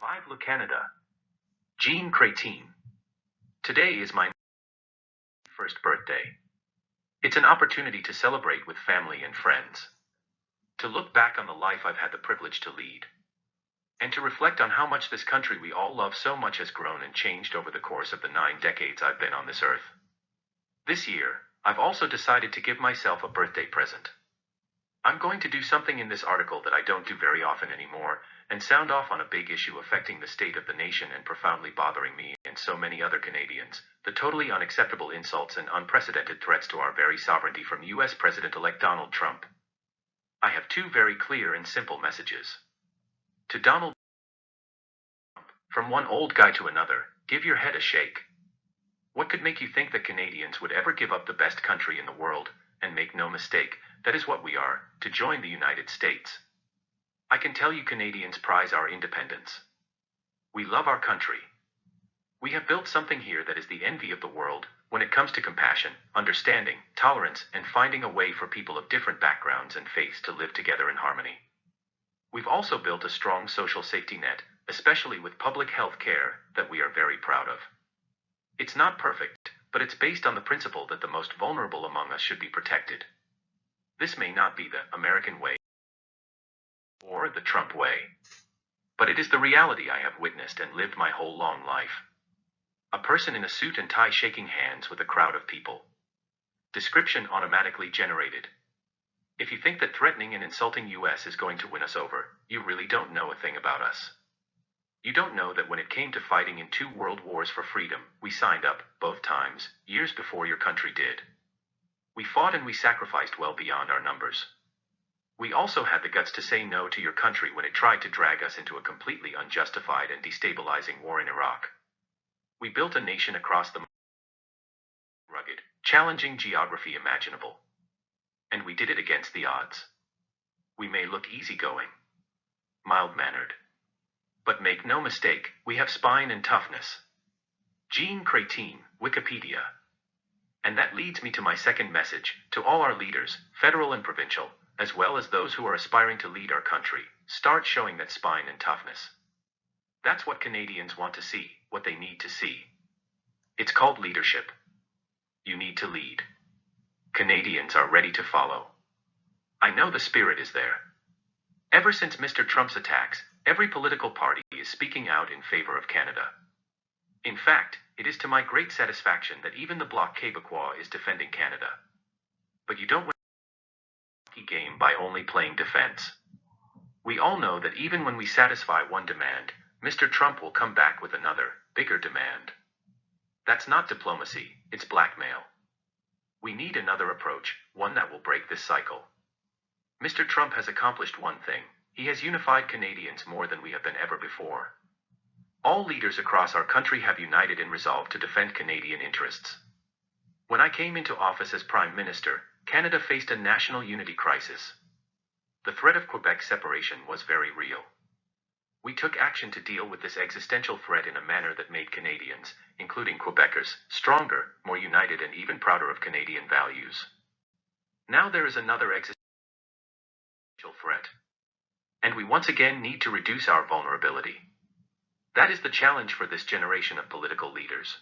Vive le Canada. Jean Chrétien. Today is my first birthday. It's an opportunity to celebrate with family and friends, to look back on the life I've had the privilege to lead, and to reflect on how much this country we all love so much has grown and changed over the course of the 9 decades I've been on this earth. This year, I've also decided to give myself a birthday present. I'm going to do something in this article that I don't do very often anymore, and sound off on a big issue affecting the state of the nation and profoundly bothering me and so many other Canadians, the totally unacceptable insults and unprecedented threats to our very sovereignty from US President-elect Donald Trump. I have 2 very clear and simple messages. To Donald Trump, from one old guy to another, give your head a shake. What could make you think that Canadians would ever give up the best country in the world, and make no mistake, that is what we are, to join the United States? I can tell you Canadians prize our independence. We love our country. We have built something here that is the envy of the world, when it comes to compassion, understanding, tolerance, and finding a way for people of different backgrounds and faiths to live together in harmony. We've also built a strong social safety net, especially with public health care, that we are very proud of. It's not perfect, but it's based on the principle that the most vulnerable among us should be protected. This may not be the American way or the Trump way, but it is the reality I have witnessed and lived my whole long life. A person in a suit and tie shaking hands with a crowd of people. Description automatically generated. If you think that threatening and insulting US is going to win us over, you really don't know a thing about us. You don't know that when it came to fighting in 2 world wars for freedom, we signed up, both times, years before your country did. We fought and we sacrificed well beyond our numbers. We also had the guts to say no to your country when it tried to drag us into a completely unjustified and destabilizing war in Iraq. We built a nation across the rugged, challenging geography imaginable. And we did it against the odds. We may look easygoing, mild-mannered, but make no mistake, we have spine and toughness. Jean Chrétien, Wikipedia. And that leads me to my second message, to all our leaders, federal and provincial, as well as those who are aspiring to lead our country, start showing that spine and toughness. That's what Canadians want to see, what they need to see. It's called leadership. You need to lead. Canadians are ready to follow. I know the spirit is there. Ever since Mr. Trump's attacks, every political party is speaking out in favor of Canada. In fact, it is to my great satisfaction that even the Bloc Québécois is defending Canada. But you don't win the game by only playing defense. We all know that even when we satisfy one demand, Mr. Trump will come back with another, bigger demand. That's not diplomacy, it's blackmail. We need another approach, one that will break this cycle. Mr. Trump has accomplished one thing. He has unified Canadians more than we have been ever before. All leaders across our country have united in resolve to defend Canadian interests. When I came into office as Prime Minister, Canada faced a national unity crisis. The threat of Quebec's separation was very real. We took action to deal with this existential threat in a manner that made Canadians, including Quebecers, stronger, more united and even prouder of Canadian values. Now there is another existential threat. And we once again need to reduce our vulnerability. That is the challenge for this generation of political leaders.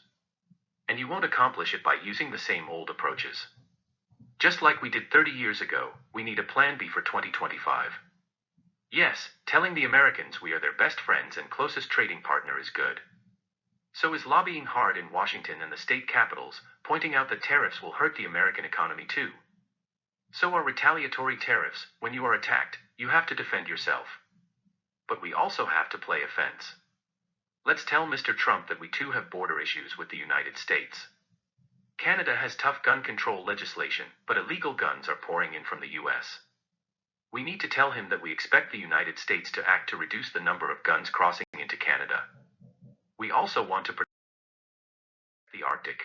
And you won't accomplish it by using the same old approaches. Just like we did 30 years ago, we need a plan B for 2025. Yes, telling the Americans we are their best friends and closest trading partner is good. So is lobbying hard in Washington and the state capitals, pointing out that tariffs will hurt the American economy too. So are retaliatory tariffs. When you are attacked, you have to defend yourself. But we also have to play offense. Let's tell Mr. Trump that we too have border issues with the United States. Canada has tough gun control legislation, but illegal guns are pouring in from the US. We need to tell him that we expect the United States to act to reduce the number of guns crossing into Canada. We also want to protect the Arctic.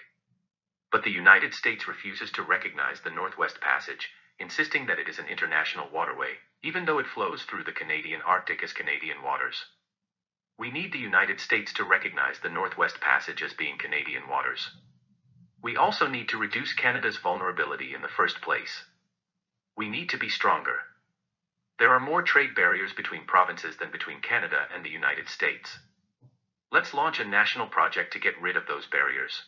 But the United States refuses to recognize the Northwest Passage, insisting that it is an international waterway, even though it flows through the Canadian Arctic as Canadian waters. We need the United States to recognize the Northwest Passage as being Canadian waters. We also need to reduce Canada's vulnerability in the first place. We need to be stronger. There are more trade barriers between provinces than between Canada and the United States. Let's launch a national project to get rid of those barriers.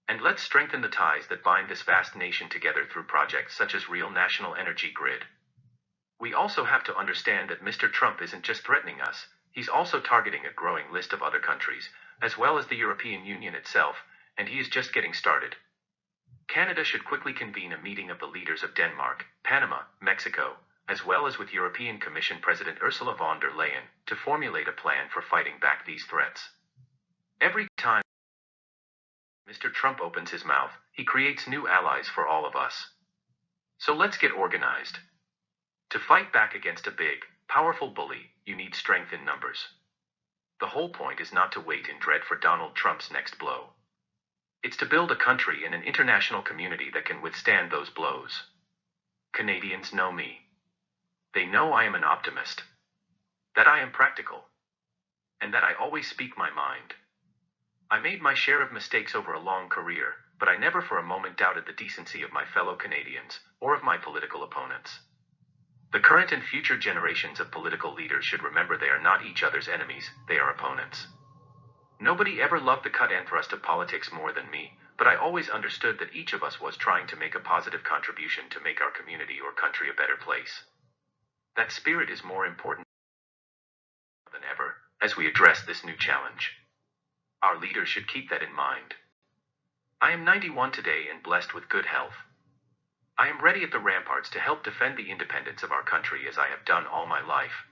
And let's strengthen the ties that bind this vast nation together through projects such as Real National Energy Grid. We also have to understand that Mr. Trump isn't just threatening us, he's also targeting a growing list of other countries, as well as the European Union itself, and he is just getting started. Canada should quickly convene a meeting of the leaders of Denmark, Panama, Mexico, as well as with European Commission President Ursula von der Leyen, to formulate a plan for fighting back these threats. Every time Mr. Trump opens his mouth, he creates new allies for all of us. So let's get organized. To fight back against a big, powerful bully, you need strength in numbers. The whole point is not to wait in dread for Donald Trump's next blow. It's to build a country and an international community that can withstand those blows. Canadians know me. They know I am an optimist, that I am practical, and that I always speak my mind. I made my share of mistakes over a long career, but I never for a moment doubted the decency of my fellow Canadians, or of my political opponents. The current and future generations of political leaders should remember they are not each other's enemies, they are opponents. Nobody ever loved the cut and thrust of politics more than me, but I always understood that each of us was trying to make a positive contribution to make our community or country a better place. That spirit is more important than ever, as we address this new challenge. Our leaders should keep that in mind. I am 91 today and blessed with good health. I am ready at the ramparts to help defend the independence of our country as I have done all my life.